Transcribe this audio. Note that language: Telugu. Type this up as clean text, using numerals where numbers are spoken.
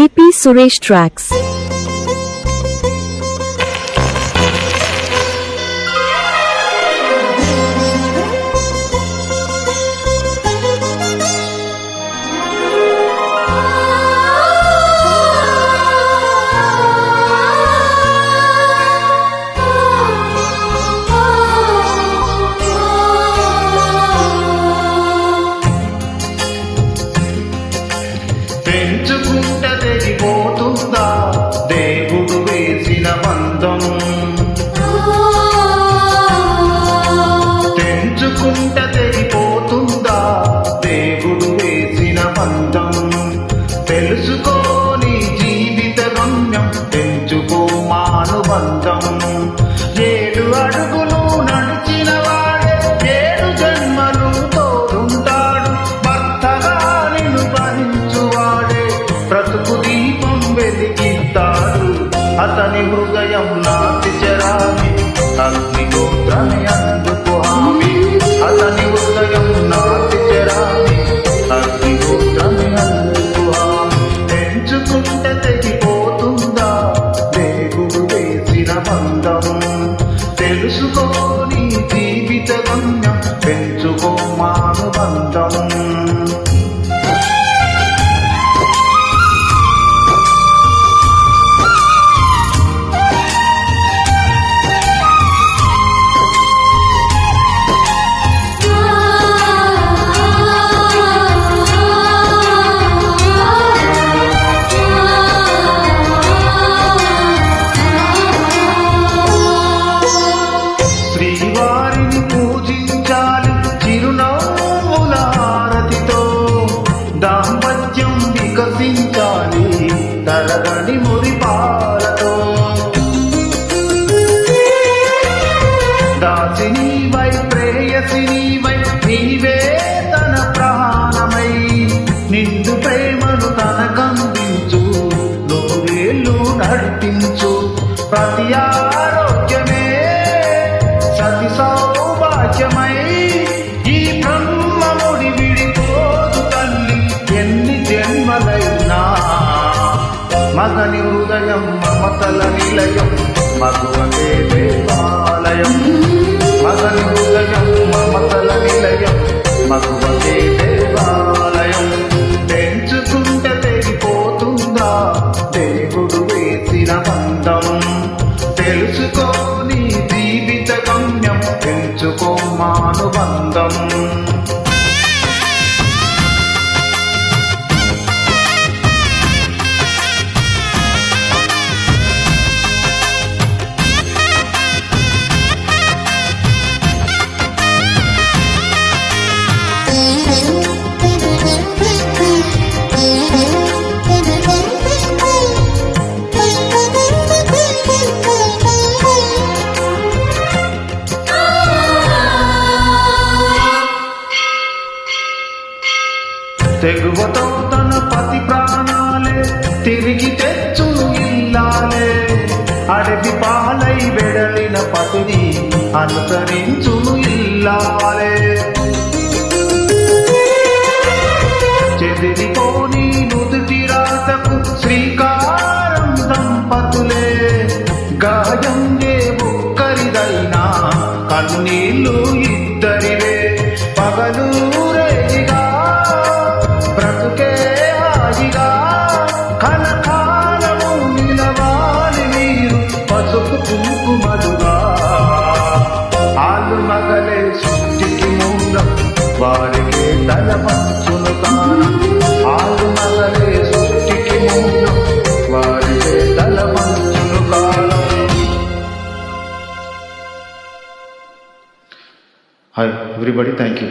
AP Suresh Tracks. పెంచుకుంట తెగిపోతుందా దేవుడు వేసిన బంధం, తెంచుకుంట తెగిపోతుందా దేవుడు వేసిన బంధం. తెలుసుకోని జీవిత గమ్యం పెంచుకో మానుబంధం. 7 అడుగులు నడిచిన వాడే 7 జన్మలు తోడుంటాడు. భర్తగా నిన్ను భరించువాడే బ్రతుకు దీపం వెలిగిస్తాడు. అతని హృదయం నాటి చరామి అగ్నిగోత్రమే అందుకు హామీ. అతని హృదయం నాటి చరామి అగ్నిగోత్రమే అందుకు హామీ. పెంచుకుంట తెగిపోతుందా దేవుడు వేసిన బంధం. తెలుసుకోని జీవిత గమ్యం పెంచుకో మానుబంధం. శ్రీవారిని పూజించాలి చిరునవ్వుల హారతితో. దాంపత్యం వికసించాలి తరగని మురిపాలతో. దాసినివై ప్రేయసినివై నీవే తన ప్రాణమై నిండు ప్రేమను తనకందించు. 100 ఏళ్ళు నడిపించు. ప్రతి ఆరోగ్యమే సతి సౌభాగ్యమై ఈ బ్రహ్మముడి విడిపోదు తల్లి ఎన్ని జన్మలైనా. మగని హృదయం మమతల నిలయం మగువకే దేవాలయం. మగని హృదయం మమతల నిలయం మగువకే దేవాలయం. పెంచుకుంట తెగిపోతుందా దేవుడు వేసిన బంధం. తెలుసుకోని జీవిత గమ్యం పెంచుకో మానుబంధం. తెగువతో తన పతి ప్రాణాలే తిరిగి తెచ్చును ఇల్లాలే. అడవి పాలై వెడలిన పతిని అనుసరించును ఇల్లాలే. చెదిరిపోని నుదుటి రాతకు శ్రీకారం దంపతులే. గాయం ఏ ఒక్కరిదైనా కన్నీళ్ళు ఇద్దరివే. పగలూరేగిగా బ్రతుకే హాయిగా కలకాలము నిలవాలి మీరు పసుపు కుంకుమలుగా. ఆలు మగలే సృష్టికి మూలం వారికే తల పంచును కాలం. ఆలు మగలే సృష్టికి మూలం వారికే తల పంచును కాలం. Hi everybody, thank you.